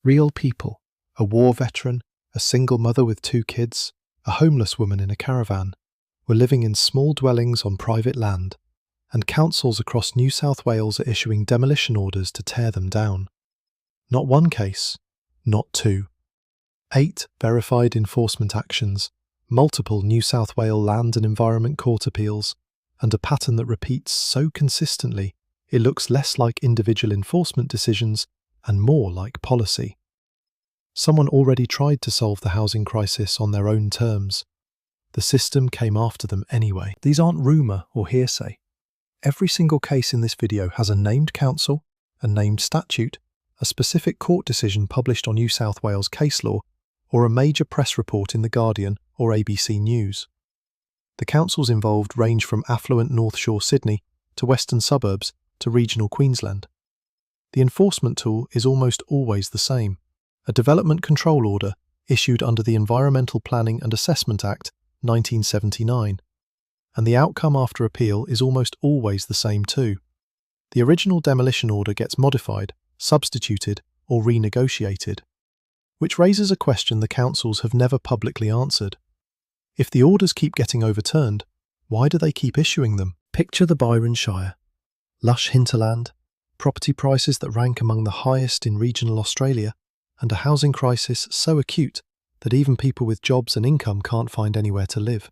Real people, a war veteran, a single mother with 2 kids, a homeless woman in a caravan, were living in small dwellings on private land, and councils across New South Wales are issuing demolition orders to tear them down. Not one case, not 2. 8 verified enforcement actions, multiple New South Wales Land and Environment Court appeals, and a pattern that repeats so consistently it looks less like individual enforcement decisions and more like policy. Someone already tried to solve the housing crisis on their own terms. The system came after them anyway. These aren't rumour or hearsay. Every single case in this video has a named council, a named statute, a specific court decision published on New South Wales case law, or a major press report in The Guardian or ABC News. The councils involved range from affluent North Shore Sydney to western suburbs to regional Queensland. The enforcement tool is almost always the same, a development control order issued under the Environmental Planning and Assessment Act 1979, and the outcome after appeal is almost always the same too. The original demolition order gets modified, substituted, or renegotiated, which raises a question the councils have never publicly answered. If the orders keep getting overturned, why do they keep issuing them? Picture the Byron Shire. Lush hinterland, property prices that rank among the highest in regional Australia, and a housing crisis so acute that even people with jobs and income can't find anywhere to live.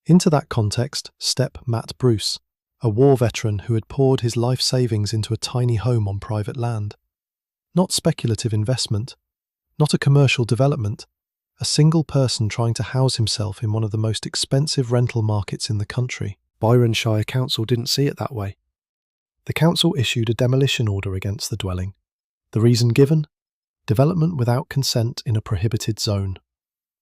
Into that context step Matt Bruce, a war veteran who had poured his life savings into a tiny home on private land. Not speculative investment, not a commercial development, a single person trying to house himself in one of the most expensive rental markets in the country. Byron Shire Council didn't see it that way. The council issued a demolition order against the dwelling. The reason given? Development without consent in a prohibited zone.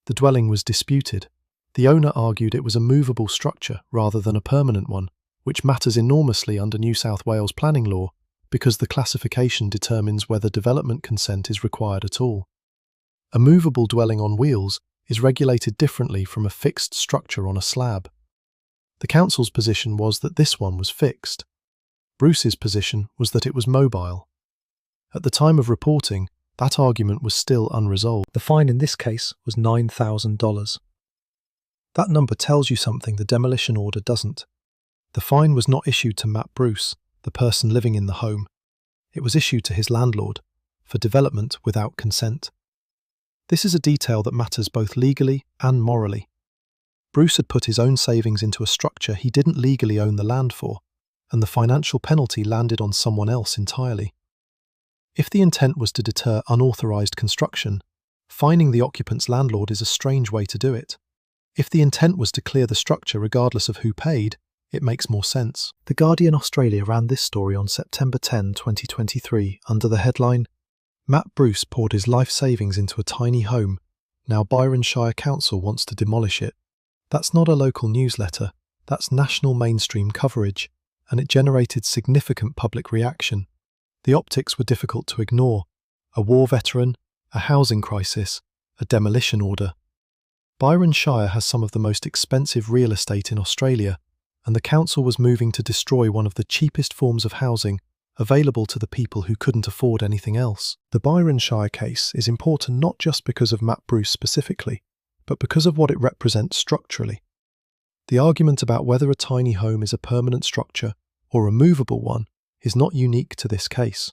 The dwelling was disputed. The owner argued it was a movable structure rather than a permanent one, which matters enormously under New South Wales planning law because the classification determines whether development consent is required at all. A movable dwelling on wheels is regulated differently from a fixed structure on a slab. The council's position was that this one was fixed. Bruce's position was that it was mobile. At the time of reporting, that argument was still unresolved. The fine in this case was $9,000. That number tells you something the demolition order doesn't. The fine was not issued to Matt Bruce, the person living in the home. It was issued to his landlord, for development without consent. This is a detail that matters both legally and morally. Bruce had put his own savings into a structure he didn't legally own the land for, and the financial penalty landed on someone else entirely. If the intent was to deter unauthorised construction, fining the occupant's landlord is a strange way to do it. If the intent was to clear the structure regardless of who paid, it makes more sense. The Guardian Australia ran this story on September 10, 2023, under the headline, "Matt Bruce poured his life savings into a tiny home. Now Byron Shire Council wants to demolish it." That's not a local newsletter, that's national mainstream coverage, and it generated significant public reaction. The optics were difficult to ignore. A war veteran, a housing crisis, a demolition order. Byron Shire has some of the most expensive real estate in Australia, and the council was moving to destroy one of the cheapest forms of housing available to the people who couldn't afford anything else. The Byron Shire case is important not just because of Matt Bruce specifically, but because of what it represents structurally. The argument about whether a tiny home is a permanent structure or a movable one is not unique to this case.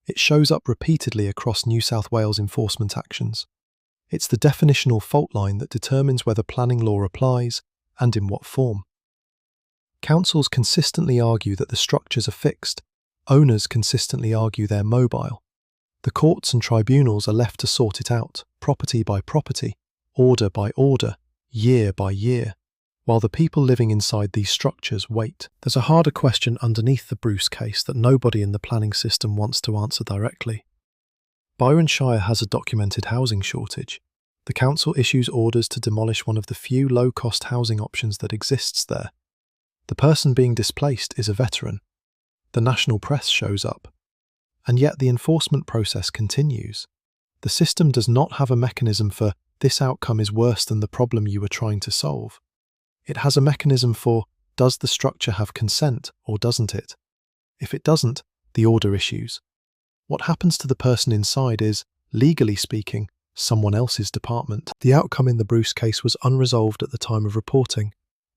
It shows up repeatedly across New South Wales enforcement actions. It's the definitional fault line that determines whether planning law applies and in what form. Councils consistently argue that the structures are fixed. Owners consistently argue they're mobile. The courts and tribunals are left to sort it out, property by property, order by order, year by year, while the people living inside these structures wait. There's a harder question underneath the Bruce case that nobody in the planning system wants to answer directly. Byron Shire has a documented housing shortage. The council issues orders to demolish one of the few low-cost housing options that exists there. The person being displaced is a veteran. The national press shows up. And yet the enforcement process continues. The system does not have a mechanism for "this outcome is worse than the problem you were trying to solve." It has a mechanism for, does the structure have consent or doesn't it? If it doesn't, the order issues. What happens to the person inside is, legally speaking, someone else's department. The outcome in the Bruce case was unresolved at the time of reporting.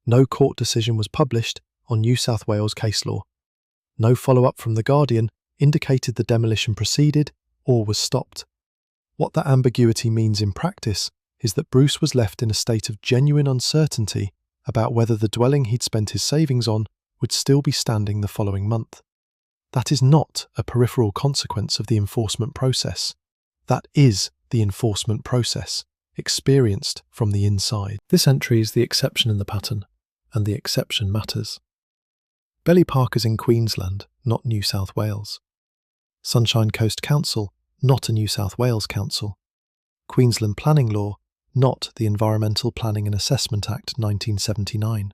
No court decision was published on New South Wales case law. No follow-up from The Guardian indicated the demolition proceeded or was stopped. What that ambiguity means in practice is that Bruce was left in a state of genuine uncertainty about whether the dwelling he'd spent his savings on would still be standing the following month. That is not a peripheral consequence of the enforcement process. That is the enforcement process, experienced from the inside. This entry is the exception in the pattern, and the exception matters. Belly Park is in Queensland, not New South Wales. Sunshine Coast Council, not a New South Wales council. Queensland planning law, not the Environmental Planning and Assessment Act 1979.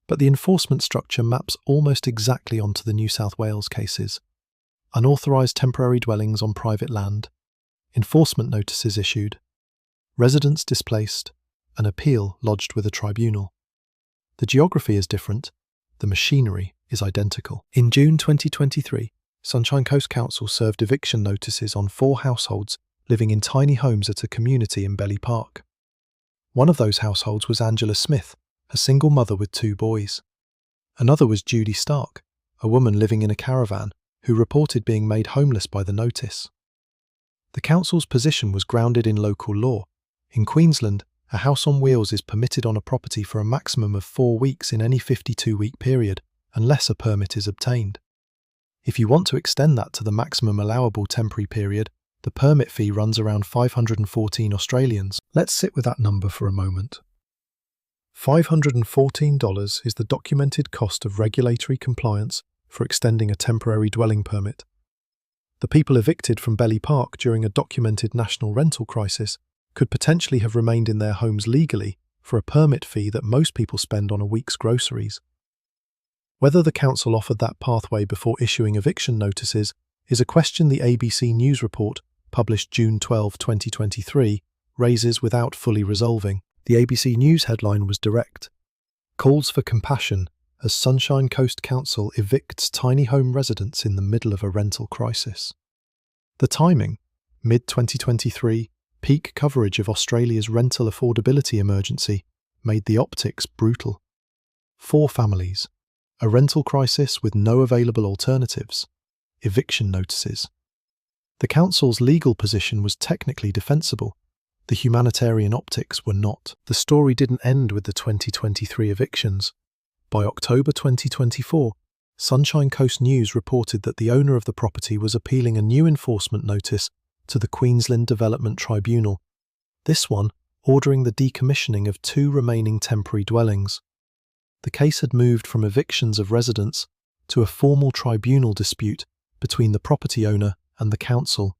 But the enforcement structure maps almost exactly onto the New South Wales cases. Unauthorised temporary dwellings on private land, enforcement notices issued, residents displaced, an appeal lodged with a tribunal. The geography is different, the machinery is identical. In June 2023, Sunshine Coast Council served eviction notices on 4 households living in tiny homes at a community in Belly Park. One of those households was Angela Smith, a single mother with 2 boys. Another was Judy Stark, a woman living in a caravan who reported being made homeless by the notice. The council's position was grounded in local law. In Queensland, a house on wheels is permitted on a property for a maximum of 4 weeks in any 52-week period, unless a permit is obtained. If you want to extend that to the maximum allowable temporary period, the permit fee runs around 514 Australians. Let's sit with that number for a moment. $514 is the documented cost of regulatory compliance for extending a temporary dwelling permit. The people evicted from Belly Park during a documented national rental crisis could potentially have remained in their homes legally for a permit fee that most people spend on a week's groceries. Whether the council offered that pathway before issuing eviction notices is a question the ABC News report, published June 12, 2023, raises without fully resolving. The ABC News headline was direct. Calls for compassion as Sunshine Coast Council evicts tiny home residents in the middle of a rental crisis. The timing, mid-2023, peak coverage of Australia's rental affordability emergency, made the optics brutal. 4 families, a rental crisis with no available alternatives, eviction notices. The council's legal position was technically defensible. The humanitarian optics were not. The story didn't end with the 2023 evictions. By October 2024, Sunshine Coast News reported that the owner of the property was appealing a new enforcement notice to the Queensland Development Tribunal, this one ordering the decommissioning of 2 remaining temporary dwellings. The case had moved from evictions of residents to a formal tribunal dispute between the property owner and the council.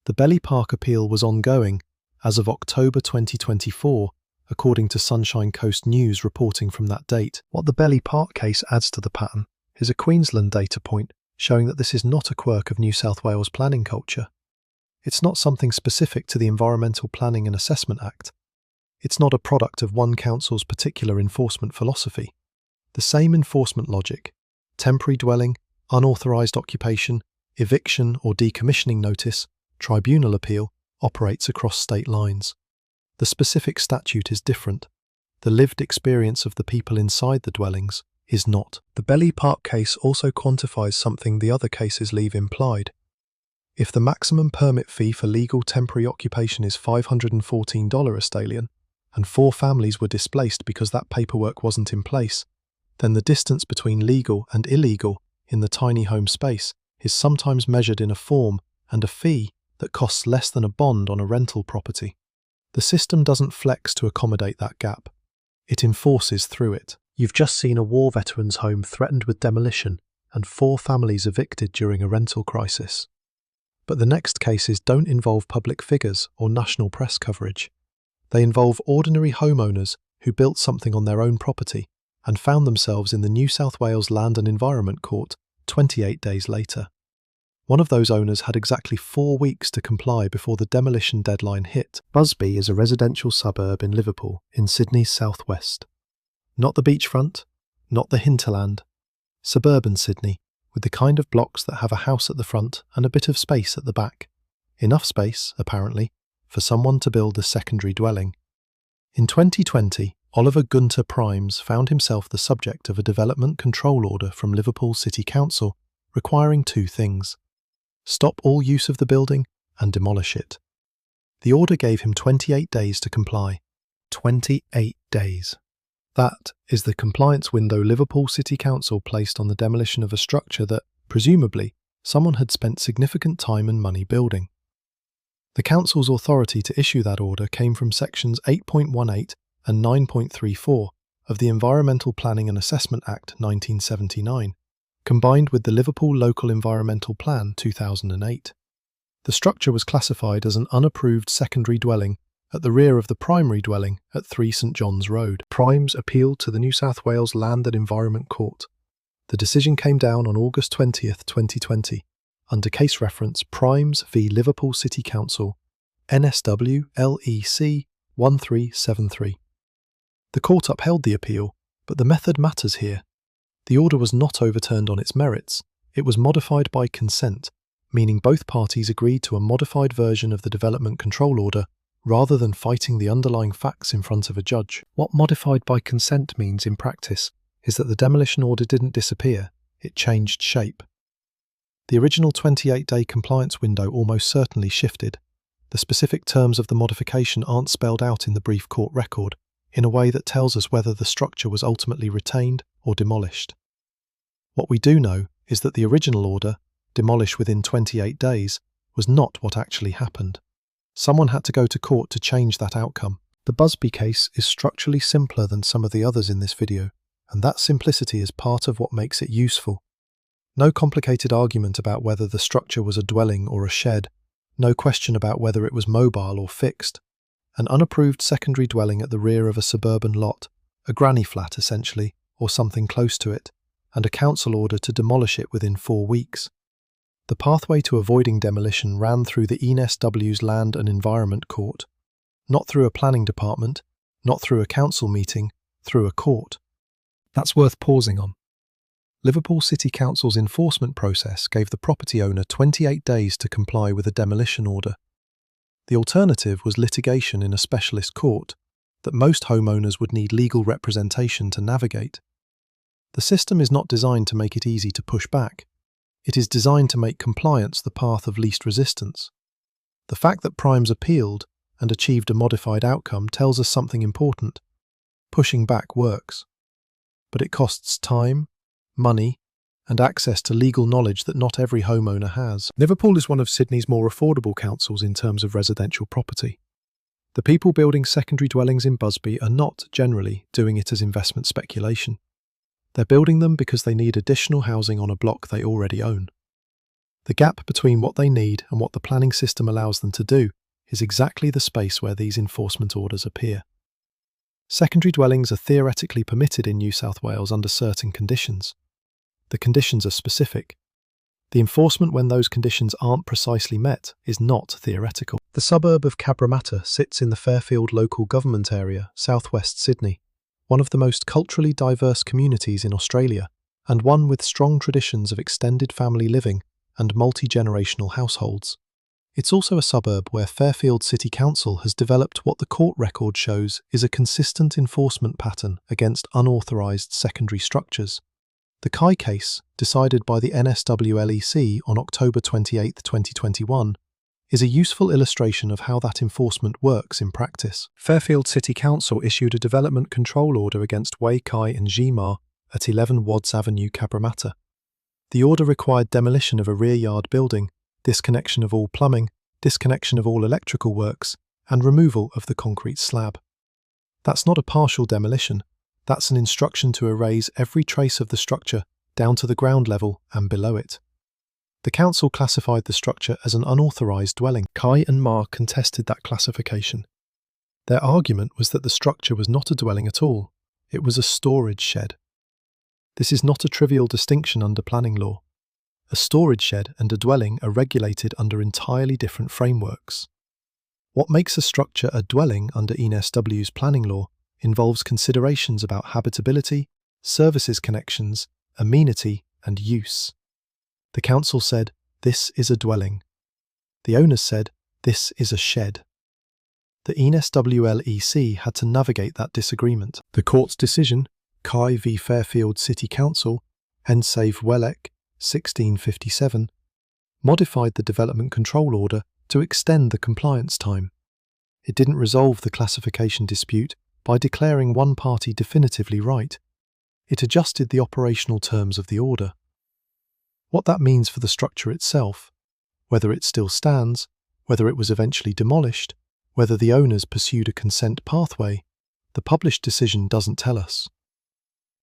The Belly Park appeal was ongoing as of October 2024, according to Sunshine Coast News reporting from that date. What the Belly Park case adds to the pattern is a Queensland data point showing that this is not a quirk of New South Wales planning culture. It's not something specific to the Environmental Planning and Assessment Act. It's not a product of one council's particular enforcement philosophy. The same enforcement logic, temporary dwelling, unauthorised occupation, eviction or decommissioning notice, tribunal appeal, operates across state lines. The specific statute is different. The lived experience of the people inside the dwellings is not. The Belly Park case also quantifies something the other cases leave implied. If the maximum permit fee for legal temporary occupation is $514 Australian, and 4 families were displaced because that paperwork wasn't in place, then the distance between legal and illegal in the tiny home space is sometimes measured in a form and a fee that costs less than a bond on a rental property. The system doesn't flex to accommodate that gap. It enforces through it. You've just seen a war veteran's home threatened with demolition and 4 families evicted during a rental crisis. But the next cases don't involve public figures or national press coverage. They involve ordinary homeowners who built something on their own property and found themselves in the New South Wales Land and Environment Court 28 days later. One of those owners had exactly 4 weeks to comply before the demolition deadline hit. Busby is a residential suburb in Liverpool, in Sydney's southwest. Not the beachfront, not the hinterland. Suburban Sydney, with the kind of blocks that have a house at the front and a bit of space at the back. enough space, apparently, for someone to build a secondary dwelling. In 2020, Oliver Gunter Primes found himself the subject of a development control order from Liverpool City Council requiring two things: stop all use of the building and demolish it. The order gave him 28 days to comply. 28 days. That is the compliance window Liverpool City Council placed on the demolition of a structure that, presumably, someone had spent significant time and money building. The Council's authority to issue that order came from sections 8.18 and 9.34 of the Environmental Planning and Assessment Act 1979, combined with the Liverpool Local Environmental Plan 2008. The structure was classified as an unapproved secondary dwelling at the rear of the primary dwelling at 3 St John's Road. Primes appealed to the New South Wales Land and Environment Court. The decision came down on August 20, 2020, under case reference Primes v Liverpool City Council, NSW LEC 1373. The court upheld the appeal, but the method matters here. The order was not overturned on its merits. It was modified by consent, meaning both parties agreed to a modified version of the development control order rather than fighting the underlying facts in front of a judge. What modified by consent means in practice is that the demolition order didn't disappear, it changed shape. The original 28-day compliance window almost certainly shifted. The specific terms of the modification aren't spelled out in the brief court record in a way that tells us whether the structure was ultimately retained or demolished. What we do know is that the original order, demolish within 28 days, was not what actually happened. Someone had to go to court to change that outcome. The Busby case is structurally simpler than some of the others in this video, and that simplicity is part of what makes it useful. No complicated argument about whether the structure was a dwelling or a shed, no question about whether it was mobile or fixed. An unapproved secondary dwelling at the rear of a suburban lot, a granny flat essentially, or something close to it, and a council order to demolish it within 4 weeks. The pathway to avoiding demolition ran through the NSW's Land and Environment Court, not through a planning department, not through a council meeting, through a court. That's worth pausing on. Liverpool City Council's enforcement process gave the property owner 28 days to comply with a demolition order. The alternative was litigation in a specialist court that most homeowners would need legal representation to navigate. The system is not designed to make it easy to push back. It is designed to make compliance the path of least resistance. The fact that Primes appealed and achieved a modified outcome tells us something important. Pushing back works. But it costs time, money, and access to legal knowledge that not every homeowner has. Liverpool is one of Sydney's more affordable councils in terms of residential property. The people building secondary dwellings in Busby are not, generally, doing it as investment speculation. They're building them because they need additional housing on a block they already own. The gap between what they need and what the planning system allows them to do is exactly the space where these enforcement orders appear. Secondary dwellings are theoretically permitted in New South Wales under certain conditions. The conditions are specific. The enforcement when those conditions aren't precisely met is not theoretical. The suburb of Cabramatta sits in the Fairfield local government area, southwest Sydney, one of the most culturally diverse communities in Australia, and one with strong traditions of extended family living and multi-generational households. It's also a suburb where Fairfield City Council has developed what the court record shows is a consistent enforcement pattern against unauthorised secondary structures. The Kai case, decided by the NSW LEC on October 28, 2021, is a useful illustration of how that enforcement works in practice. Fairfield City Council issued a development control order against Wei Kai and Jimar at 11 Wadds Avenue, Cabramatta. The order required demolition of a rear yard building, disconnection of all plumbing, disconnection of all electrical works, and removal of the concrete slab. That's not a partial demolition, that's an instruction to erase every trace of the structure down to the ground level and below it. The council classified the structure as an unauthorised dwelling. Kai and Ma contested that classification. Their argument was that the structure was not a dwelling at all, it was a storage shed. This is not a trivial distinction under planning law. A storage shed and a dwelling are regulated under entirely different frameworks. What makes a structure a dwelling under NSW's planning law involves considerations about habitability, services connections, amenity, and use. The council said, "This is a dwelling." The owners said, "This is a shed." The NSW had to navigate that disagreement. The court's decision, Kai v Fairfield City Council, NSW 1657, modified the development control order to extend the compliance time. It didn't resolve the classification dispute by declaring one party definitively right. It adjusted the operational terms of the order. What that means for the structure itself, whether it still stands, whether it was eventually demolished, whether the owners pursued a consent pathway, the published decision doesn't tell us.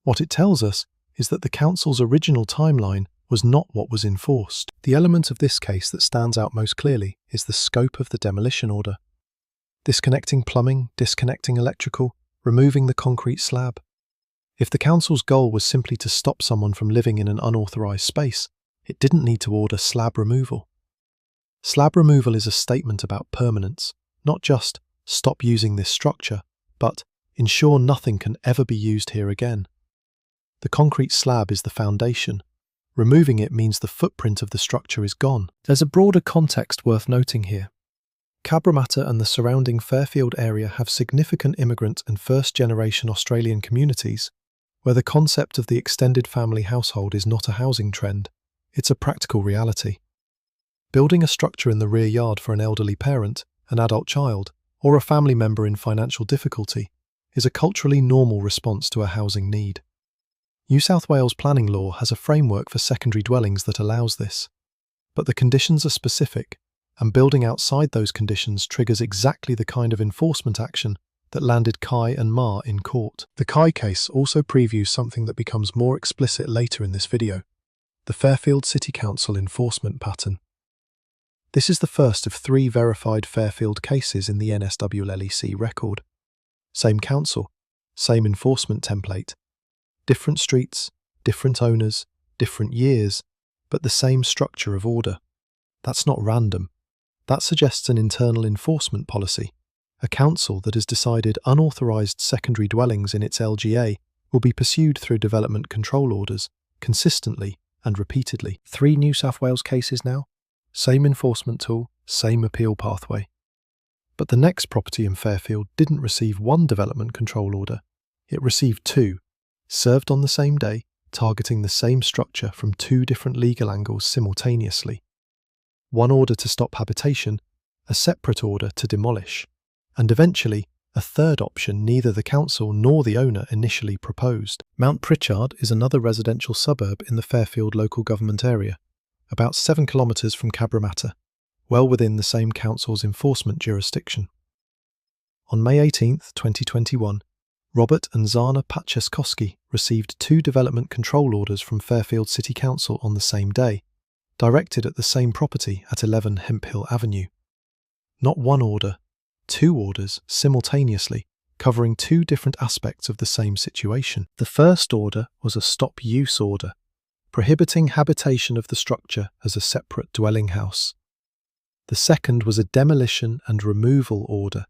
What it tells us is that the council's original timeline was not what was enforced. The element of this case that stands out most clearly is the scope of the demolition order. Disconnecting plumbing, disconnecting electrical, removing the concrete slab. If the council's goal was simply to stop someone from living in an unauthorised space, it didn't need to order slab removal. Slab removal is a statement about permanence, not just stop using this structure, but ensure nothing can ever be used here again. The concrete slab is the foundation. Removing it means the footprint of the structure is gone. There's a broader context worth noting here. Cabramatta and the surrounding Fairfield area have significant immigrant and first-generation Australian communities, where the concept of the extended family household is not a housing trend, it's a practical reality. Building a structure in the rear yard for an elderly parent, an adult child, or a family member in financial difficulty is a culturally normal response to a housing need. New South Wales planning law has a framework for secondary dwellings that allows this, but the conditions are specific, and building outside those conditions triggers exactly the kind of enforcement action that landed Kai and Ma in court. The Kai case also previews something that becomes more explicit later in this video, the Fairfield City Council enforcement pattern. This is the first of 3 verified Fairfield cases in the NSW record. Same council, same enforcement template. Different streets, different owners, different years, but the same structure of order. That's not random. That suggests an internal enforcement policy. A council that has decided unauthorised secondary dwellings in its LGA will be pursued through development control orders, consistently and repeatedly. 3 New South Wales cases now, same enforcement tool, same appeal pathway. But the next property in Fairfield didn't receive 1 development control order. It received 2. Served on the same day, targeting the same structure from 2 different legal angles simultaneously. 1 order to stop habitation, a separate order to demolish, and eventually a 3rd option neither the council nor the owner initially proposed. Mount Pritchard is another residential suburb in the Fairfield local government area, about 7 kilometres from Cabramatta, well within the same council's enforcement jurisdiction. On May 18, 2021, Robert and Zana Paczeskowski received 2 development control orders from Fairfield City Council on the same day, directed at the same property at 11 Hemphill Avenue. Not 1 order, 2 orders simultaneously, covering 2 different aspects of the same situation. The first order was a stop-use order, prohibiting habitation of the structure as a separate dwelling house. The second was a demolition and removal order,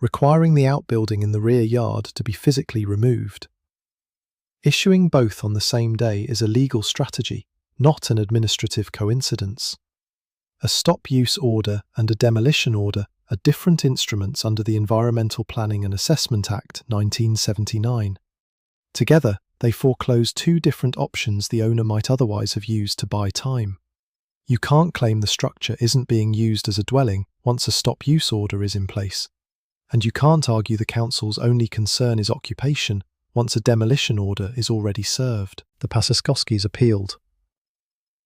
requiring the outbuilding in the rear yard to be physically removed. Issuing both on the same day is a legal strategy, not an administrative coincidence. A stop-use order and a demolition order are different instruments under the Environmental Planning and Assessment Act 1979. Together, they foreclose 2 different options the owner might otherwise have used to buy time. You can't claim the structure isn't being used as a dwelling once a stop-use order is in place. And you can't argue the council's only concern is occupation once a demolition order is already served. The Paczeskowskis appealed.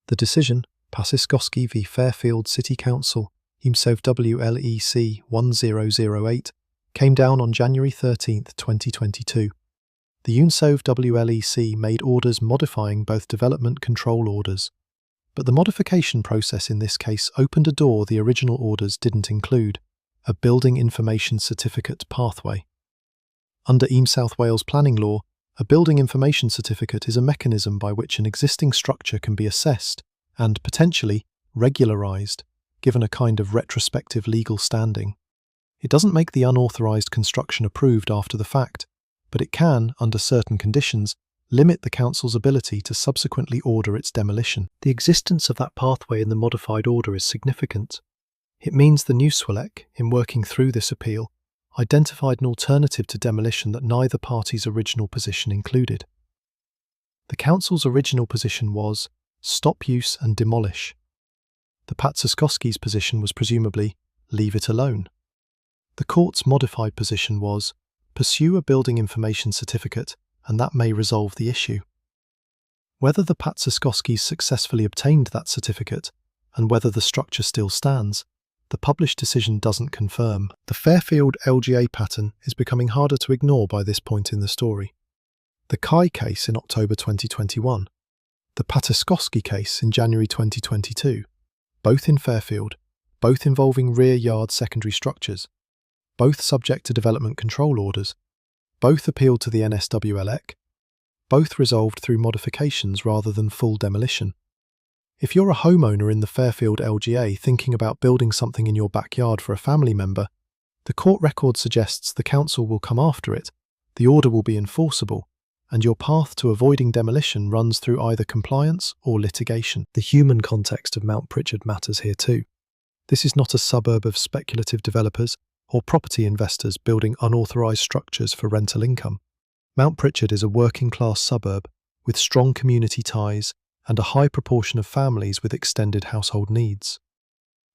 The decision, Paczeskowski v Fairfield City Council, NSW 1008, came down on January 13, 2022. The NSW made orders modifying both development control orders, but the modification process in this case opened a door the original orders didn't include: a Building Information Certificate pathway. Under New South Wales planning law, a Building Information Certificate is a mechanism by which an existing structure can be assessed and, potentially, regularised, given a kind of retrospective legal standing. It doesn't make the unauthorised construction approved after the fact, but it can, under certain conditions, limit the council's ability to subsequently order its demolition. The existence of that pathway in the modified order is significant. It means the Newswelek, in working through this appeal, identified an alternative to demolition that neither party's original position included. The council's original position was stop use and demolish. The Patsaskowski's position was presumably leave it alone. The court's modified position was pursue a building information certificate and that may resolve the issue. Whether the Patsaskowskis successfully obtained that certificate and whether the structure still stands, the published decision doesn't confirm. The Fairfield LGA pattern is becoming harder to ignore by this point in the story. The Kai case in October 2021, the Patsaskowski case in January 2022, both in Fairfield, both involving rear yard secondary structures, both subject to development control orders, both appealed to the NSW, both resolved through modifications rather than full demolition. If you're a homeowner in the Fairfield LGA thinking about building something in your backyard for a family member, the court record suggests the council will come after it, the order will be enforceable, and your path to avoiding demolition runs through either compliance or litigation. The human context of Mount Pritchard matters here too. This is not a suburb of speculative developers or property investors building unauthorised structures for rental income. Mount Pritchard is a working-class suburb with strong community ties and a high proportion of families with extended household needs.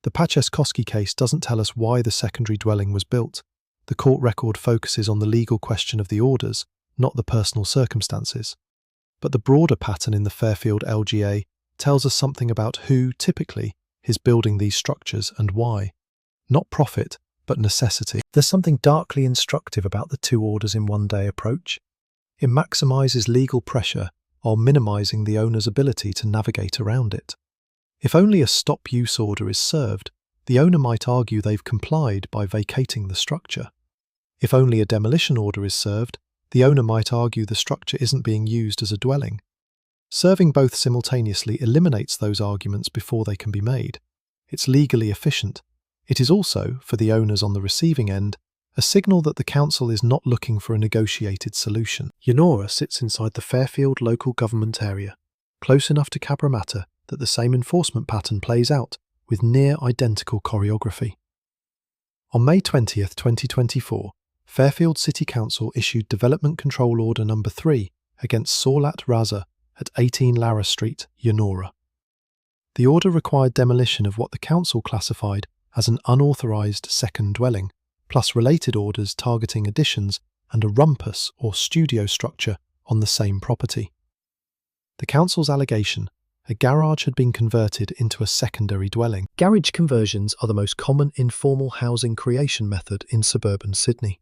The Patsaskowski case doesn't tell us why the secondary dwelling was built. The court record focuses on the legal question of the orders, not the personal circumstances. But the broader pattern in the Fairfield LGA tells us something about who, typically, is building these structures and why. Not profit, but necessity. There's something darkly instructive about the two orders in one day approach. It maximises legal pressure while minimising the owner's ability to navigate around it. If only a stop-use order is served, the owner might argue they've complied by vacating the structure. If only a demolition order is served, the owner might argue the structure isn't being used as a dwelling. Serving both simultaneously eliminates those arguments before they can be made. It's legally efficient. It is also, for the owners on the receiving end, a signal that the council is not looking for a negotiated solution. Yonora sits inside the Fairfield local government area, close enough to Cabramatta that the same enforcement pattern plays out with near-identical choreography. On May 20th, 2024, Fairfield City Council issued Development Control Order No. 3 against Saulat Raza at 18 Lara Street, Yonora. The order required demolition of what the council classified as an unauthorised second dwelling, plus related orders targeting additions and a rumpus or studio structure on the same property. The council's allegation: a garage had been converted into a secondary dwelling. Garage conversions are the most common informal housing creation method in suburban Sydney.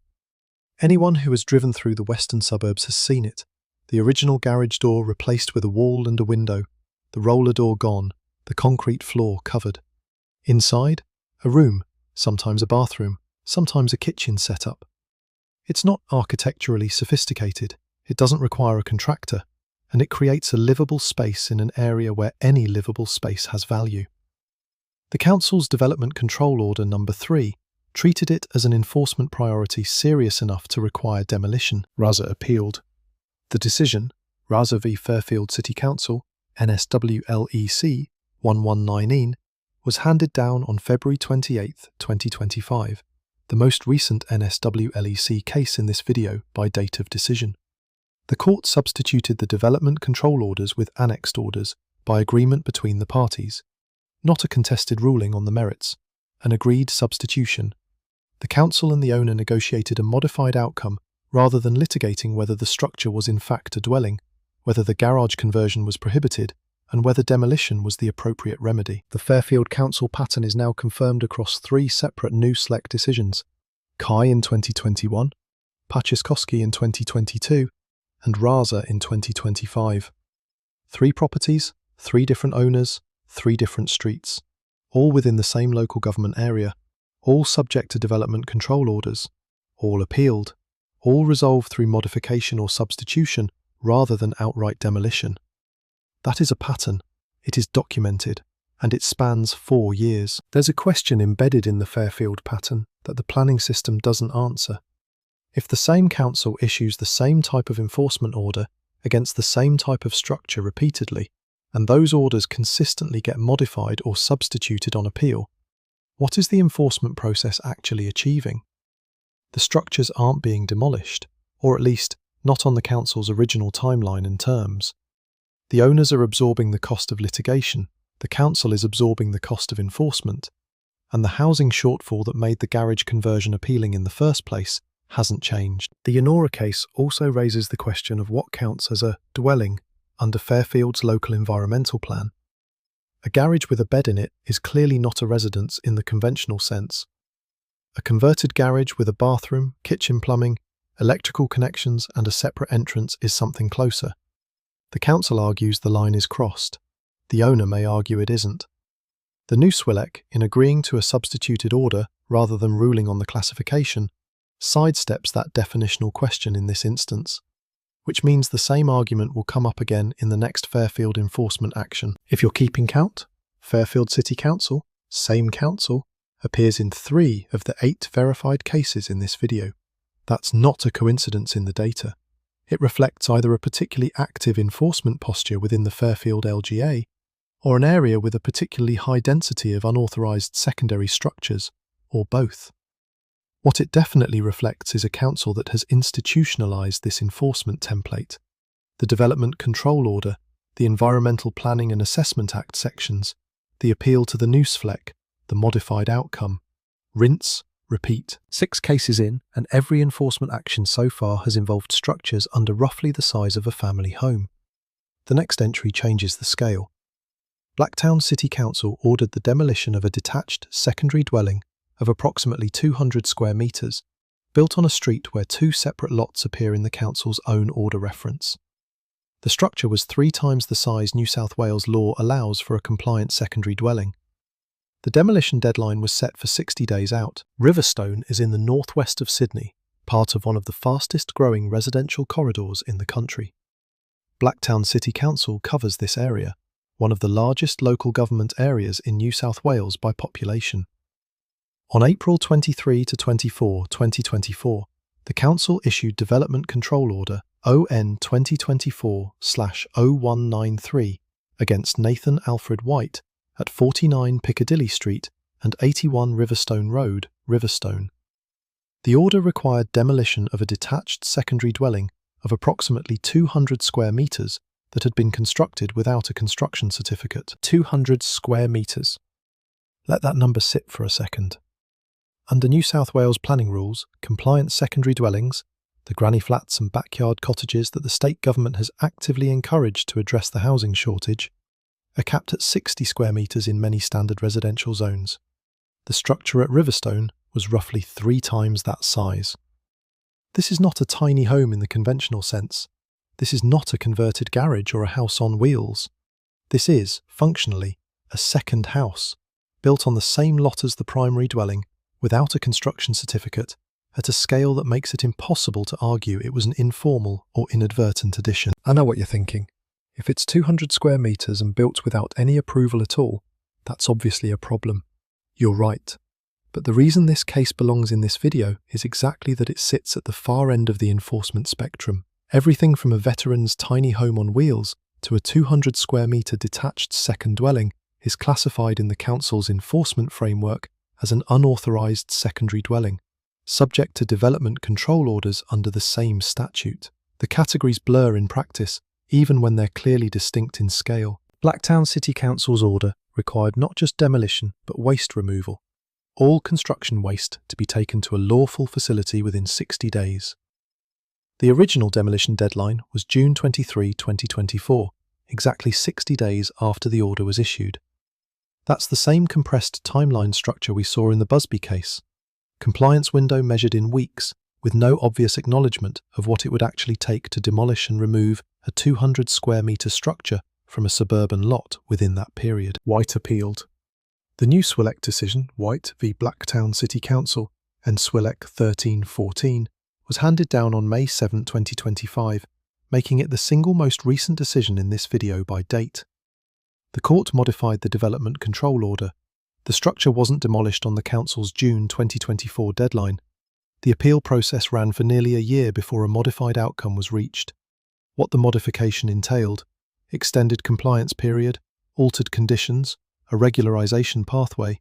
Anyone who has driven through the western suburbs has seen it. The original garage door replaced with a wall and a window, the roller door gone, the concrete floor covered. Inside, a room, sometimes a bathroom, sometimes a kitchen setup. It's not architecturally sophisticated, it doesn't require a contractor, and it creates a livable space in an area where any livable space has value. The council's Development Control Order No. 3 treated it as an enforcement priority serious enough to require demolition. Raza appealed. The decision, Raza v Fairfield City Council, NSW LEC 1119, was handed down on February 28, 2025, the most recent NSW LEC case in this video by date of decision. The court substituted the development control orders with annexed orders by agreement between the parties, not a contested ruling on the merits, an agreed substitution. The council and the owner negotiated a modified outcome rather than litigating whether the structure was in fact a dwelling, whether the garage conversion was prohibited, and whether demolition was the appropriate remedy. The Fairfield Council pattern is now confirmed across 3 separate Newswelek decisions: Kai in 2021, Patsaskowski in 2022, and Raza in 2025. 3 properties, 3 different owners, 3 different streets, all within the same local government area, all subject to development control orders, all appealed, all resolved through modification or substitution rather than outright demolition. That is a pattern, it is documented, and it spans 4 years. There's a question embedded in the Fairfield pattern that the planning system doesn't answer. If the same council issues the same type of enforcement order against the same type of structure repeatedly, and those orders consistently get modified or substituted on appeal, What is the enforcement process actually achieving? The structures aren't being demolished, or at least not on the council's original timeline and terms. The owners are absorbing the cost of litigation, the council is absorbing the cost of enforcement, and the housing shortfall that made the garage conversion appealing in the first place hasn't changed. The Yonora case also raises the question of what counts as a dwelling under Fairfield's local environmental plan. A garage with a bed in it is clearly not a residence in the conventional sense. A converted garage with a bathroom, kitchen plumbing, electrical connections and a separate entrance is something closer. The council argues the line is crossed. The owner may argue it isn't. The NSW, in agreeing to a substituted order rather than ruling on the classification, sidesteps that definitional question in this instance, which means the same argument will come up again in the next Fairfield enforcement action. If you're keeping count, Fairfield City Council, same council, appears in 3 of the 8 verified cases in this video. That's not a coincidence in the data. It reflects either a particularly active enforcement posture within the Fairfield LGA, or an area with a particularly high density of unauthorised secondary structures, or both. What it definitely reflects is a council that has institutionalised this enforcement template. The Development Control Order, the Environmental Planning and Assessment Act sections, the appeal to the NSW, the modified outcome. Rinse, repeat. 6 cases in, and every enforcement action so far has involved structures under roughly the size of a family home. The next entry changes the scale. Blacktown City Council ordered the demolition of a detached secondary dwelling of approximately 200 square metres, built on a street where 2 separate lots appear in the council's own order reference. The structure was 3 times the size New South Wales law allows for a compliant secondary dwelling. The demolition deadline was set for 60 days out. Riverstone is in the northwest of Sydney, part of one of the fastest growing residential corridors in the country. Blacktown City Council covers this area, one of the largest local government areas in New South Wales by population. On April 23 to 24, 2024, the Council issued Development Control Order ON 2024/0193 against Nathan Alfred White at 49 Piccadilly Street and 81 Riverstone Road, Riverstone. The order required demolition of a detached secondary dwelling of approximately 200 square metres that had been constructed without a construction certificate. 200 square metres. Let that number sit for a second. Under New South Wales planning rules, compliant secondary dwellings, the granny flats and backyard cottages that the state government has actively encouraged to address the housing shortage, are capped at 60 square metres in many standard residential zones. The structure at Riverstone was roughly 3 times that size. This is not a tiny home in the conventional sense. This is not a converted garage or a house on wheels. This is, functionally, a second house, built on the same lot as the primary dwelling, without a construction certificate, at a scale that makes it impossible to argue it was an informal or inadvertent addition. I know what you're thinking. If it's 200 square metres and built without any approval at all, that's obviously a problem. You're right. But the reason this case belongs in this video is exactly that it sits at the far end of the enforcement spectrum. Everything from a veteran's tiny home on wheels to a 200 square metre detached second dwelling is classified in the council's enforcement framework as an unauthorised secondary dwelling, subject to development control orders under the same statute. The categories blur in practice, even when they're clearly distinct in scale. Blacktown City Council's order required not just demolition, but waste removal. All construction waste to be taken to a lawful facility within 60 days. The original demolition deadline was June 23, 2024, exactly 60 days after the order was issued. That's the same compressed timeline structure we saw in the Busby case. Compliance window measured in weeks, with no obvious acknowledgement of what it would actually take to demolish and remove a 200 square metre structure from a suburban lot within that period. White appealed. The new Swilec decision, White v Blacktown City Council, and Swilec 1314, was handed down on May 7, 2025, making it the single most recent decision in this video by date. The court modified the Development Control Order. The structure wasn't demolished on the council's June 2024 deadline. The appeal process ran for nearly a year before a modified outcome was reached. What the modification entailed: extended compliance period, altered conditions, a regularisation pathway,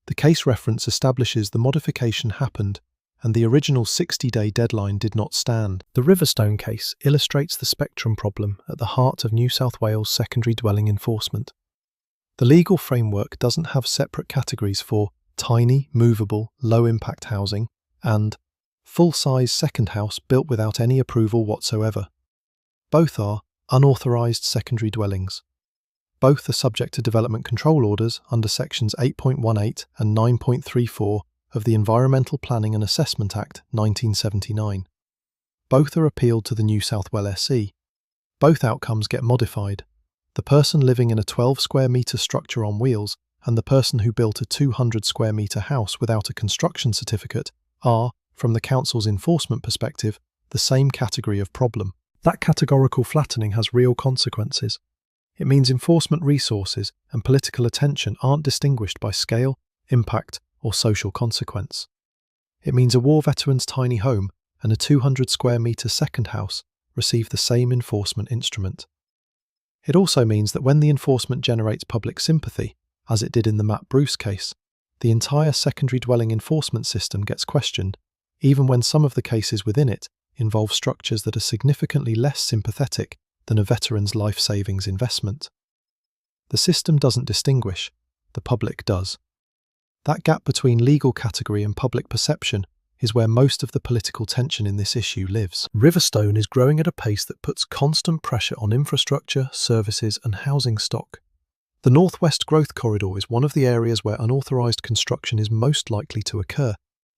The case reference establishes the modification happened and the original 60-day deadline did not stand. The Riverstone case illustrates the spectrum problem at the heart of New South Wales secondary dwelling enforcement. The legal framework doesn't have separate categories for tiny, movable, low-impact housing and full-size second house built without any approval whatsoever. Both are unauthorised secondary dwellings. Both are subject to development control orders under sections 8.18 and 9.34 of the Environmental Planning and Assessment Act 1979. Both are appealed to the New South Wales SC. Both outcomes get modified. The person living in a 12 square metre structure on wheels and the person who built a 200 square metre house without a construction certificate are, from the council's enforcement perspective, the same category of problem. That categorical flattening has real consequences. It means enforcement resources and political attention aren't distinguished by scale, impact, or social consequence. It means a war veteran's tiny home and a 200 square metre second house receive the same enforcement instrument. It also means that when the enforcement generates public sympathy, as it did in the Matt Bruce case, the entire secondary dwelling enforcement system gets questioned, even when some of the cases within it involve structures that are significantly less sympathetic than a veteran's life savings investment. The system doesn't distinguish, the public does. That gap between legal category and public perception is where most of the political tension in this issue lives. Riverstone is growing at a pace that puts constant pressure on infrastructure, services and housing stock. The Northwest Growth Corridor is one of the areas where unauthorised construction is most likely to occur,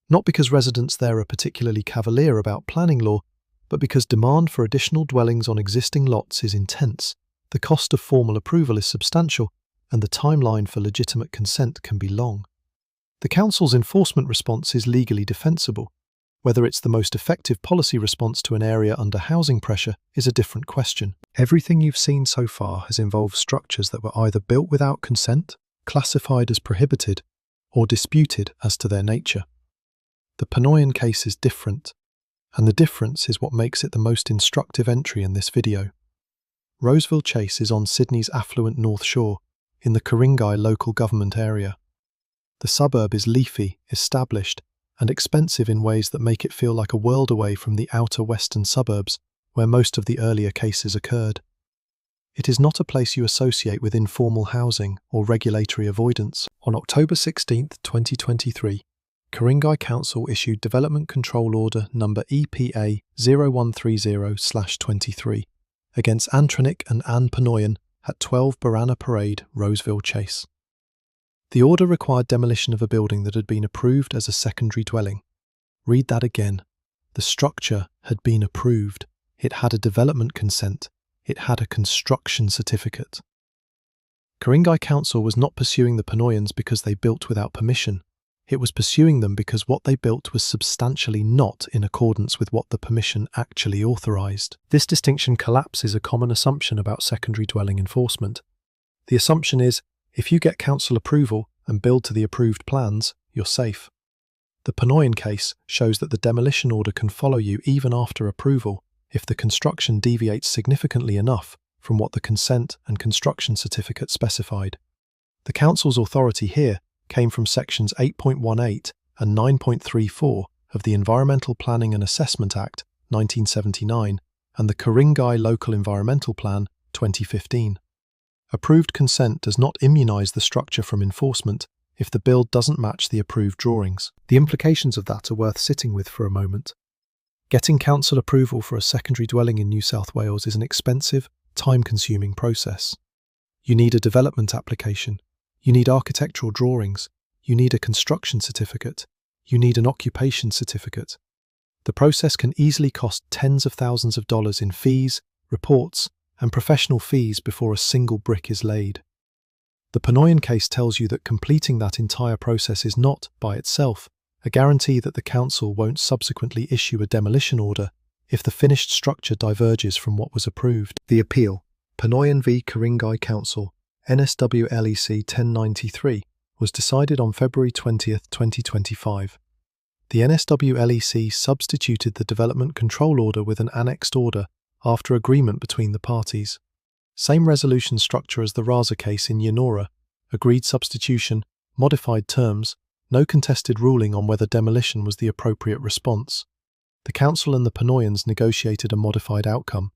not because residents there are particularly cavalier about planning law, but because demand for additional dwellings on existing lots is intense, the cost of formal approval is substantial, and the timeline for legitimate consent can be long. The Council's enforcement response is legally defensible. Whether it's the most effective policy response to an area under housing pressure is a different question. Everything you've seen so far has involved structures that were either built without consent, classified as prohibited, or disputed as to their nature. The Pinoyan case is different, and the difference is what makes it the most instructive entry in this video. Roseville Chase is on Sydney's affluent North Shore, in the Ku-ring-gai local government area. The suburb is leafy, established, and expensive in ways that make it feel like a world away from the outer western suburbs, where most of the earlier cases occurred. It is not a place you associate with informal housing or regulatory avoidance. On October 16, 2023, Ku-ring-gai Council issued Development Control Order number EPA 0130/23 against Antronic and Ann Pinoyan at 12 Barana Parade, Roseville Chase. The order required demolition of a building that had been approved as a secondary dwelling. Read that again. The structure had been approved. It had a development consent. It had a construction certificate. Ku-ring-gai Council was not pursuing the Pinoyans because they built without permission. It was pursuing them because what they built was substantially not in accordance with what the permission actually authorised. This distinction collapses a common assumption about secondary dwelling enforcement. The assumption is, if you get council approval and build to the approved plans, you're safe. The Pinoyan case shows that the demolition order can follow you even after approval if the construction deviates significantly enough from what the consent and construction certificate specified. The council's authority here came from sections 8.18 and 9.34 of the Environmental Planning and Assessment Act 1979 and the Ku-ring-gai Local Environmental Plan 2015. Approved consent does not immunise the structure from enforcement if the build doesn't match the approved drawings. The implications of that are worth sitting with for a moment. Getting council approval for a secondary dwelling in New South Wales is an expensive, time-consuming process. You need a development application. You need architectural drawings. You need a construction certificate. You need an occupation certificate. The process can easily cost tens of thousands of dollars in fees, reports, and professional fees before a single brick is laid. The Pinoyan case tells you that completing that entire process is not, by itself, a guarantee that the council won't subsequently issue a demolition order if the finished structure diverges from what was approved. The appeal, Pinoyan v Ku-ring-gai Council, NSW LEC 1093, was decided on February 20, 2025. The NSW LEC substituted the Development Control Order with an annexed order after agreement between the parties. Same resolution structure as the Raza case in Yonora, agreed substitution, modified terms, no contested ruling on whether demolition was the appropriate response. The council and the Panoyans negotiated a modified outcome.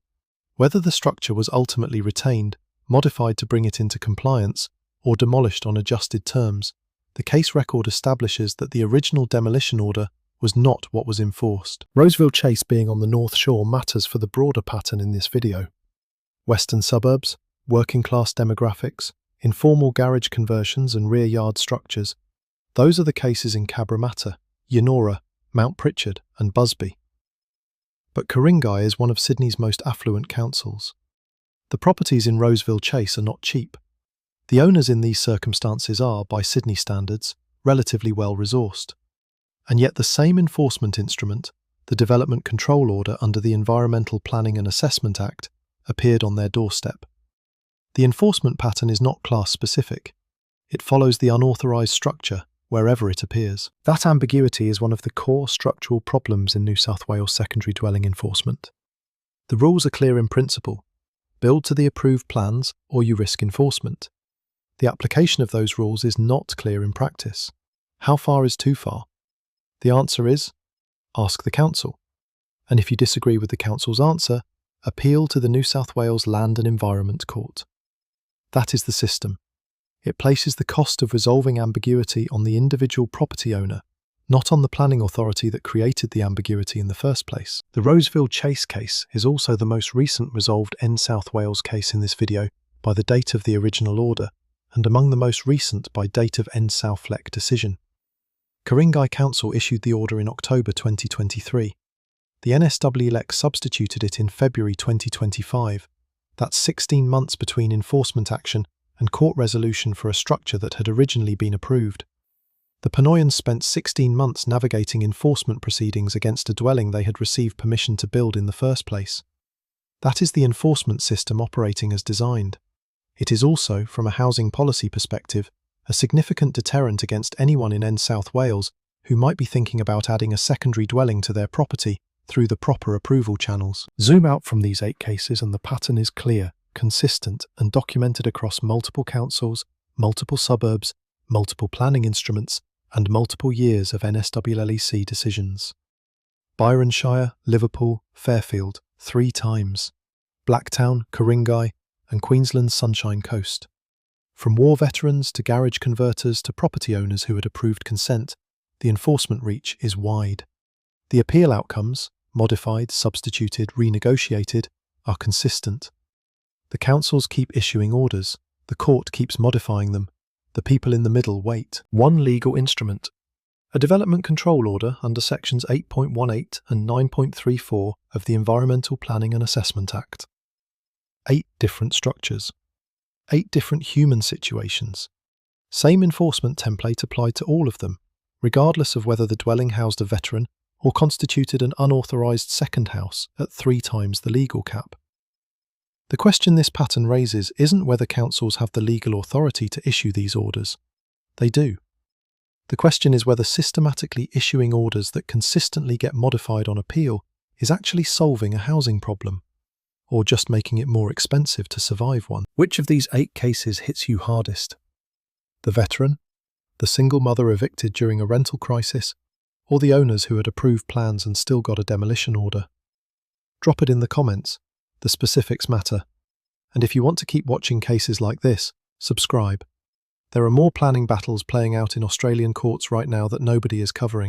Whether the structure was ultimately retained, modified to bring it into compliance, or demolished on adjusted terms, the case record establishes that the original demolition order was not what was enforced. Roseville Chase being on the North Shore matters for the broader pattern in this video. Western suburbs, working-class demographics, informal garage conversions and rear yard structures, those are the cases in Cabramatta, Yennora, Mount Pritchard and Busby. But Ku-ring-gai is one of Sydney's most affluent councils. The properties in Roseville Chase are not cheap. The owners in these circumstances are, by Sydney standards, relatively well-resourced. And yet the same enforcement instrument, the Development Control Order under the Environmental Planning and Assessment Act, appeared on their doorstep. The enforcement pattern is not class-specific. It follows the unauthorised structure wherever it appears. That ambiguity is one of the core structural problems in New South Wales secondary dwelling enforcement. The rules are clear in principle. Build to the approved plans or you risk enforcement. The application of those rules is not clear in practice. How far is too far? The answer is, ask the council. And if you disagree with the council's answer, appeal to the New South Wales Land and Environment Court. That is the system. It places the cost of resolving ambiguity on the individual property owner, not on the planning authority that created the ambiguity in the first place. The Roseville Chase case is also the most recent resolved New South Wales case in this video by the date of the original order, and among the most recent by date of NSW decision. Ku-ring-gai Council issued the order in October 2023. The NSW substituted it in February 2025. That's 16 months between enforcement action and court resolution for a structure that had originally been approved. The Panoyans spent 16 months navigating enforcement proceedings against a dwelling they had received permission to build in the first place. That is the enforcement system operating as designed. It is also, from a housing policy perspective, a significant deterrent against anyone in New South Wales who might be thinking about adding a secondary dwelling to their property through the proper approval channels. Zoom out from these 8 cases and the pattern is clear, consistent and documented across multiple councils, multiple suburbs, multiple planning instruments and multiple years of NSW decisions. Byron Shire, Liverpool, Fairfield, 3 times. Blacktown, Ku-ring-gai and Queensland's Sunshine Coast. From war veterans to garage converters to property owners who had approved consent, the enforcement reach is wide. The appeal outcomes, modified, substituted, renegotiated, are consistent. The councils keep issuing orders, the court keeps modifying them, the people in the middle wait. One legal instrument. A Development Control Order under Sections 8.18 and 9.34 of the Environmental Planning and Assessment Act. 8 different structures. 8 different human situations. Same enforcement template applied to all of them, regardless of whether the dwelling housed a veteran or constituted an unauthorised second house at 3 times the legal cap. The question this pattern raises isn't whether councils have the legal authority to issue these orders. They do. The question is whether systematically issuing orders that consistently get modified on appeal is actually solving a housing problem, or just making it more expensive to survive one. Which of these 8 cases hits you hardest? The veteran, the single mother evicted during a rental crisis, or the owners who had approved plans and still got a demolition order? Drop it in the comments. The specifics matter. And if you want to keep watching cases like this, subscribe. There are more planning battles playing out in Australian courts right now that nobody is covering.